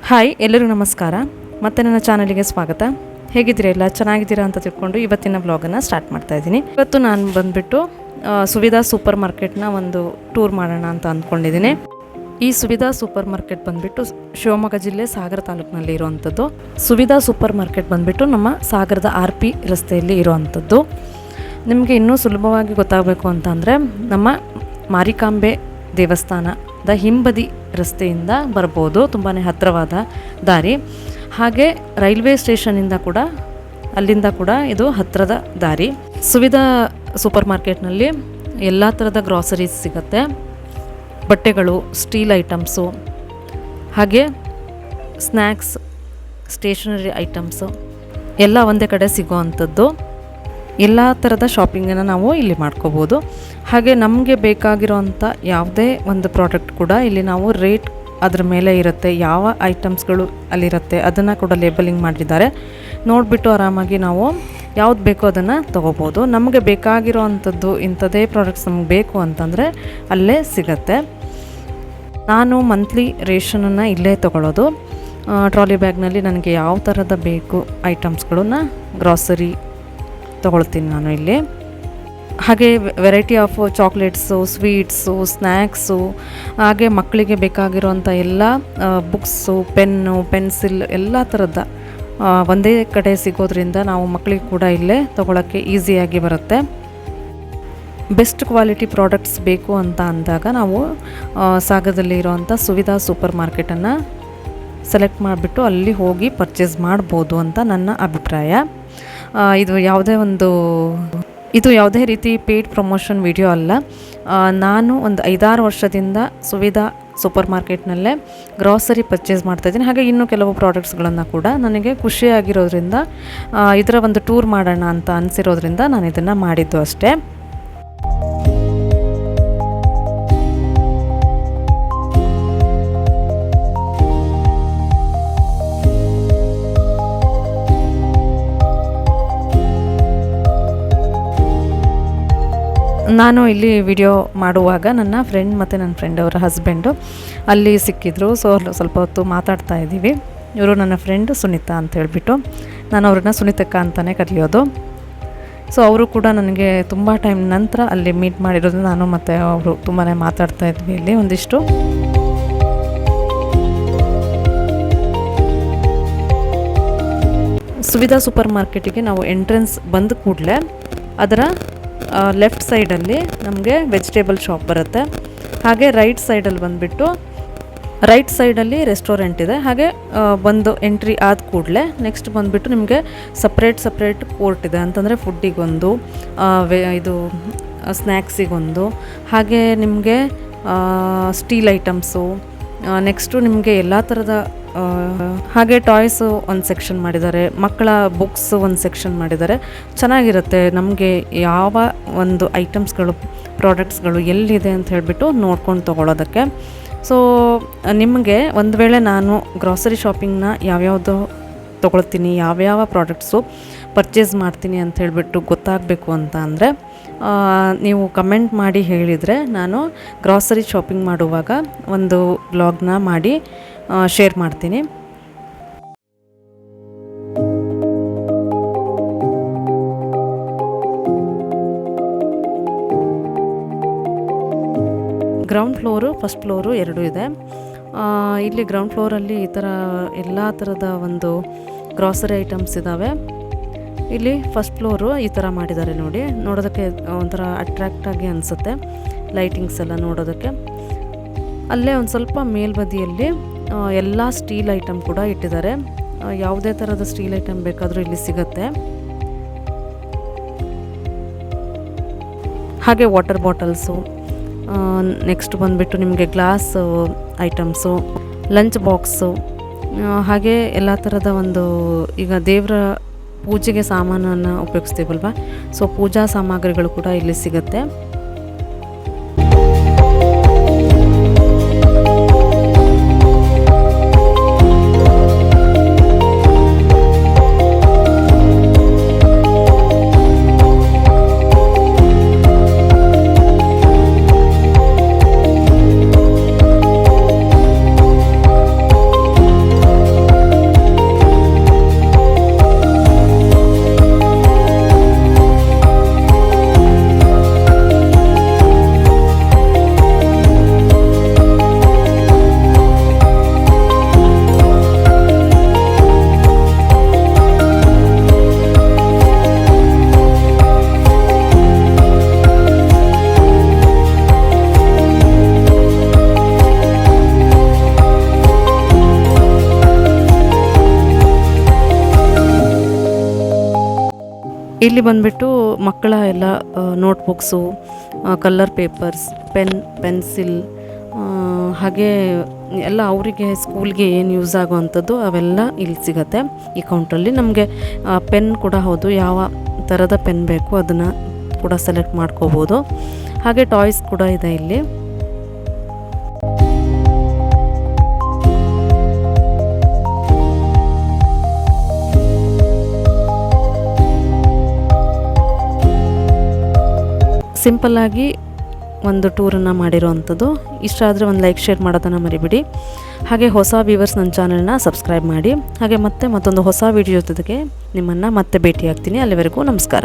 Hi, ಎಲ್ಲರಿಗೂ ನಮಸ್ಕಾರ. ಮತ್ತೆ ನನ್ನ ಚಾನಲಿಗೆ ಸ್ವಾಗತ. ಹೇಗಿದ್ದೀರಾ? ಎಲ್ಲ ಚೆನ್ನಾಗಿದ್ದೀರಾ ಅಂತ ತಿಳ್ಕೊಂಡು ಇವತ್ತಿನ ವ್ಲಾಗನ್ನು ಸ್ಟಾರ್ಟ್ ಮಾಡ್ತಾ ಇದ್ದೀನಿ. ಇವತ್ತು ನಾನು ಬಂದುಬಿಟ್ಟು ಸುವಿಧಾ ಸೂಪರ್ ಮಾರ್ಕೆಟ್ನ ಒಂದು ಟೂರ್ ಮಾಡೋಣ ಅಂತ ಅಂದ್ಕೊಂಡಿದ್ದೀನಿ. ಈ ಸುವಿಧಾ ಸೂಪರ್ ಮಾರ್ಕೆಟ್ ಬಂದುಬಿಟ್ಟು ಶಿವಮೊಗ್ಗ ಜಿಲ್ಲೆ ಸಾಗರ ತಾಲೂಕಿನಲ್ಲಿ ಇರುವಂಥದ್ದು. ಸುವಿಧಾ ಸೂಪರ್ ಮಾರ್ಕೆಟ್ ಬಂದುಬಿಟ್ಟು ನಮ್ಮ ಸಾಗರದ RP ರಸ್ತೆಯಲ್ಲಿ ಇರುವಂಥದ್ದು. ನಿಮಗೆ ಇನ್ನೂ ಸುಲಭವಾಗಿ ಗೊತ್ತಾಗಬೇಕು ಅಂತಂದರೆ ನಮ್ಮ ಮಾರಿಕಾಂಬೆ ದೇವಸ್ಥಾನದ ಹಿಂಬದಿ ರಸ್ತೆಯಿಂದ ಬರ್ಬೋದು. ತುಂಬಾ ಹತ್ತಿರವಾದ ದಾರಿ. ಹಾಗೆ ರೈಲ್ವೆ ಸ್ಟೇಷನಿಂದ ಕೂಡ ಅಲ್ಲಿಂದ ಕೂಡ ಇದು ಹತ್ತಿರದ ದಾರಿ. ಸುವಿಧಾ ಸೂಪರ್ ಮಾರ್ಕೆಟ್ನಲ್ಲಿ ಎಲ್ಲ ಥರದ ಗ್ರಾಸರೀಸ್ ಸಿಗುತ್ತೆ. ಬಟ್ಟೆಗಳು, ಸ್ಟೀಲ್ ಐಟಮ್ಸು, ಹಾಗೆ ಸ್ನ್ಯಾಕ್ಸ್, ಸ್ಟೇಷನರಿ ಐಟಮ್ಸು ಎಲ್ಲ ಒಂದೇ ಕಡೆ ಸಿಗೋ ಅಂಥದ್ದು. ಎಲ್ಲ ಥರದ ಶಾಪಿಂಗನ್ನು ನಾವು ಇಲ್ಲಿ ಮಾಡ್ಕೋಬೋದು. ಹಾಗೆ ನಮಗೆ ಬೇಕಾಗಿರೋಂಥ ಯಾವುದೇ ಒಂದು ಪ್ರಾಡಕ್ಟ್ ಕೂಡ ಇಲ್ಲಿ ನಾವು ರೇಟ್ ಅದ್ರ ಮೇಲೆ ಇರುತ್ತೆ, ಯಾವ ಐಟಮ್ಸ್ಗಳು ಅಲ್ಲಿರುತ್ತೆ ಅದನ್ನು ಕೂಡ ಲೇಬಲಿಂಗ್ ಮಾಡಿದ್ದಾರೆ. ನೋಡಿಬಿಟ್ಟು ಆರಾಮಾಗಿ ನಾವು ಯಾವ್ದು ಬೇಕೋ ಅದನ್ನು ತೊಗೋಬೋದು. ನಮಗೆ ಬೇಕಾಗಿರೋ ಅಂಥದ್ದು ಇಂಥದ್ದೇ ಪ್ರಾಡಕ್ಟ್ಸ್ ನಮ್ಗೆ ಬೇಕು ಅಂತಂದರೆ ಅಲ್ಲೇ ಸಿಗತ್ತೆ. ನಾನು ಮಂತ್ಲಿ ರೇಷನನ್ನು ಇಲ್ಲೇ ತೊಗೊಳ್ಳೋದು. ಟ್ರಾಲಿ ಬ್ಯಾಗ್ನಲ್ಲಿ ನನಗೆ ಯಾವ ಥರದ ಬೇಕು ಐಟಮ್ಸ್ಗಳನ್ನ ಗ್ರಾಸರಿ ತೊಗೊಳ್ತೀನಿ ನಾನು ಇಲ್ಲಿ. ಹಾಗೆ variety of chocolates, sweets, snacks, ಹಾಗೆ ಮಕ್ಕಳಿಗೆ ಬೇಕಾಗಿರೋಂಥ ಎಲ್ಲ ಬುಕ್ಸು, ಪೆನ್ನು, ಪೆನ್ಸಿಲ್ ಎಲ್ಲ ಥರದ ಒಂದೇ ಕಡೆ ಸಿಗೋದ್ರಿಂದ ನಾವು ಮಕ್ಕಳಿಗೆ ಕೂಡ ಇಲ್ಲೇ ತೊಗೊಳಕ್ಕೆ ಈಸಿಯಾಗಿ ಬರುತ್ತೆ. ಬೆಸ್ಟ್ ಕ್ವಾಲಿಟಿ ಪ್ರಾಡಕ್ಟ್ಸ್ ಬೇಕು ಅಂತ ಅಂದಾಗ ನಾವು ಸಾಗರದಲ್ಲಿ ಇರೋವಂಥ ಸುವಿಧಾ ಸೂಪರ್ ಮಾರ್ಕೆಟನ್ನು ಸೆಲೆಕ್ಟ್ ಮಾಡಿಬಿಟ್ಟು ಅಲ್ಲಿ ಹೋಗಿ ಪರ್ಚೇಸ್ ಮಾಡ್ಬೋದು ಅಂತ ನನ್ನ ಅಭಿಪ್ರಾಯ. ಇದು ಯಾವುದೇ ರೀತಿ ಪೇಯ್ಡ್ ಪ್ರಮೋಷನ್ ವಿಡಿಯೋ ಅಲ್ಲ. ನಾನು ಒಂದು 5-6 ವರ್ಷದಿಂದ ಸುವಿಧಾ ಸೂಪರ್ ಮಾರ್ಕೆಟ್ನಲ್ಲೇ ಗ್ರಾಸರಿ ಪರ್ಚೇಸ್ ಮಾಡ್ತಾಯಿದ್ದೀನಿ. ಹಾಗೆ ಇನ್ನೂ ಕೆಲವು ಪ್ರಾಡಕ್ಟ್ಸ್ಗಳನ್ನು ಕೂಡ ನನಗೆ ಖುಷಿಯಾಗಿರೋದ್ರಿಂದ ಇದರ ಒಂದು ಟೂರ್ ಮಾಡೋಣ ಅಂತ ಅನಿಸಿರೋದ್ರಿಂದ ನಾನು ಇದನ್ನು ಮಾಡಿದ್ದು ಅಷ್ಟೇ. ನಾನು ಇಲ್ಲಿ ವಿಡಿಯೋ ಮಾಡುವಾಗ ನನ್ನ ಫ್ರೆಂಡ್ ಮತ್ತು ನನ್ನ ಫ್ರೆಂಡ್ ಅವರ ಹಸ್ಬೆಂಡು ಅಲ್ಲಿ ಸಿಕ್ಕಿದ್ರು. ಸೊ ಸ್ವಲ್ಪ ಹೊತ್ತು ಮಾತಾಡ್ತಾ ಇದ್ದೀವಿ. ಇವರು ನನ್ನ ಫ್ರೆಂಡ್ ಸುನೀತಾ ಅಂತ ಹೇಳಿಬಿಟ್ಟು, ನಾನು ಅವ್ರನ್ನ ಸುನೀತಕ್ಕ ಅಂತಲೇ ಕರೆಯೋದು. ಸೊ ಅವರು ಕೂಡ ನನಗೆ ತುಂಬ ಟೈಮ್ ನಂತರ ಅಲ್ಲಿ ಮೀಟ್ ಮಾಡಿರೋದು. ನಾನು ಮತ್ತು ಅವರು ತುಂಬಾ ಮಾತಾಡ್ತಾ ಇದ್ವಿ ಇಲ್ಲಿ ಒಂದಿಷ್ಟು. ಸುವಿಧಾ ಸೂಪರ್ ಮಾರ್ಕೆಟಿಗೆ ನಾವು ಎಂಟ್ರೆನ್ಸ್ ಬಂದ ಕೂಡಲೇ ಅದರ ಲೆಫ್ಟ್ ಸೈಡಲ್ಲಿ ನಮಗೆ ವೆಜಿಟೇಬಲ್ ಶಾಪ್ ಬರುತ್ತೆ. ಹಾಗೆ ರೈಟ್ ಸೈಡಲ್ಲಿ ರೆಸ್ಟೋರೆಂಟ್ ಇದೆ. ಹಾಗೆ ಬಂದು ಎಂಟ್ರಿ ಆದ ಕೂಡಲೇ ನೆಕ್ಸ್ಟ್ ಬಂದುಬಿಟ್ಟು ನಿಮಗೆ ಸಪ್ರೇಟ್ ಕೋರ್ಟ್ ಇದೆ. ಅಂತಂದರೆ ಫುಡ್ಡಿಗೊಂದು, ಇದು ಸ್ನ್ಯಾಕ್ಸಿಗೊಂದು, ಹಾಗೆ ನಿಮಗೆ ಸ್ಟೀಲ್ ಐಟಮ್ಸು, ನೆಕ್ಸ್ಟು ನಿಮಗೆ ಎಲ್ಲ ಥರದ ಹಾಗೆ ಟಾಯ್ಸು ಒಂದು ಸೆಕ್ಷನ್ ಮಾಡಿದ್ದಾರೆ, ಮಕ್ಕಳ ಬುಕ್ಸ್ ಒಂದು ಸೆಕ್ಷನ್ ಮಾಡಿದ್ದಾರೆ. ಚೆನ್ನಾಗಿರುತ್ತೆ. ನಮಗೆ ಯಾವ ಒಂದು ಐಟಮ್ಸ್ಗಳು, ಪ್ರಾಡಕ್ಟ್ಸ್ಗಳು ಎಲ್ಲಿದೆ ಅಂತ ಹೇಳಿಬಿಟ್ಟು ನೋಡ್ಕೊಂಡು ತೊಗೊಳೋದಕ್ಕೆ. ಸೊ ನಿಮಗೆ ಒಂದು ವೇಳೆ ನಾನು ಗ್ರಾಸರಿ ಶಾಪಿಂಗ್ನ ಯಾವ್ಯಾವುದು ತೊಗೊಳ್ತೀನಿ, ಯಾವ್ಯಾವ ಪ್ರಾಡಕ್ಟ್ಸು ಪರ್ಚೇಸ್ ಮಾಡ್ತೀನಿ ಅಂತ ಹೇಳಿಬಿಟ್ಟು ಗೊತ್ತಾಗಬೇಕು ಅಂತ ಅಂದರೆ ನೀವು ಕಮೆಂಟ್ ಮಾಡಿ ಹೇಳಿದರೆ ನಾನು ಗ್ರಾಸರಿ ಶಾಪಿಂಗ್ ಮಾಡುವಾಗ ಒಂದು ವ್ಲಾಗ್ನ ಮಾಡಿ ಶೇರ್ ಮಾಡ್ತೀನಿ. ಗ್ರೌಂಡ್ ಫ್ಲೋರು, ಫಸ್ಟ್ ಫ್ಲೋರು ಎರಡೂ ಇದೆ. ಇಲ್ಲಿ ಗ್ರೌಂಡ್ ಫ್ಲೋರಲ್ಲಿ ಈ ಥರ ಎಲ್ಲ ಥರದ ಒಂದು ಗ್ರಾಸರಿ ಐಟಮ್ಸ್ ಇದ್ದಾವೆ. ಇಲ್ಲಿ ಫಸ್ಟ್ ಫ್ಲೋರು ಈ ಥರ ಮಾಡಿದ್ದಾರೆ ನೋಡಿ. ನೋಡೋದಕ್ಕೆ ಒಂಥರ ಅಟ್ರ್ಯಾಕ್ಟಾಗಿ ಅನಿಸುತ್ತೆ ಲೈಟಿಂಗ್ಸ್ ಎಲ್ಲ ನೋಡೋದಕ್ಕೆ. ಅಲ್ಲೇ ಒಂದು ಸ್ವಲ್ಪ ಮೇಲ್ಬದಿಯಲ್ಲಿ ಎಲ್ಲ ಸ್ಟೀಲ್ ಐಟಮ್ ಕೂಡ ಇಟ್ಟಿದ್ದಾರೆ. ಯಾವುದೇ ಥರದ ಸ್ಟೀಲ್ ಐಟಮ್ ಬೇಕಾದರೂ ಇಲ್ಲಿ ಸಿಗುತ್ತೆ. ಹಾಗೆ ವಾಟರ್ ಬಾಟಲ್ಸು, ನೆಕ್ಸ್ಟ್ ಬಂದುಬಿಟ್ಟು ನಿಮಗೆ ಗ್ಲಾಸ್ ಐಟಮ್ಸು, ಲಂಚ್ ಬಾಕ್ಸು, ಹಾಗೆ ಎಲ್ಲ ಥರದ ಒಂದು ಈಗ ದೇವರ ಪೂಜೆಗೆ ಸಾಮಾನನ್ನು ಉಪಯೋಗಿಸ್ತೀವಲ್ವ, ಸೊ ಪೂಜಾ ಸಾಮಗ್ರಿಗಳು ಕೂಡ ಇಲ್ಲಿ ಸಿಗುತ್ತೆ. ಇಲ್ಲಿ ಬಂದುಬಿಟ್ಟು ಮಕ್ಕಳ ಎಲ್ಲ ನೋಟ್ಬುಕ್ಸು, ಕಲರ್ ಪೇಪರ್ಸ್, ಪೆನ್ಸಿಲ್, ಹಾಗೆ ಎಲ್ಲ ಅವರಿಗೆ ಸ್ಕೂಲ್ಗೆ ಏನು ಯೂಸ್ ಆಗೋವಂಥದ್ದು ಅವೆಲ್ಲ ಇಲ್ಲಿ ಸಿಗುತ್ತೆ ಈ ಕೌಂಟ್ರಲ್ಲಿ. ನಮಗೆ ಪೆನ್ ಕೂಡ ಹೌದು, ಯಾವ ಥರದ ಪೆನ್ ಬೇಕು ಅದನ್ನು ಕೂಡ ಸೆಲೆಕ್ಟ್ ಮಾಡ್ಕೋಬೋದು. ಹಾಗೆ ಟಾಯ್ಸ್ ಕೂಡ ಇದೆ ಇಲ್ಲಿ. ಸಿಂಪಲ್ಲಾಗಿ ಒಂದು ಟೂರನ್ನು ಮಾಡಿರೋವಂಥದ್ದು. ಇಷ್ಟ ಆದರೆ ಒಂದು ಲೈಕ್ ಶೇರ್ ಮಾಡೋದನ್ನು ಮರಿಬಿಡಿ. ಹಾಗೆ ಹೊಸ ವ್ಯೂವರ್ಸ್ ನನ್ನ ಚಾನಲ್ನ ಸಬ್ಸ್ಕ್ರೈಬ್ ಮಾಡಿ. ಹಾಗೆ ಮತ್ತೊಂದು ಹೊಸ ವಿಡಿಯೋ ಜೊತೆಗೆ ನಿಮ್ಮನ್ನು ಮತ್ತೆ ಭೇಟಿ ಆಗ್ತೀನಿ. ಅಲ್ಲಿವರೆಗೂ ನಮಸ್ಕಾರ.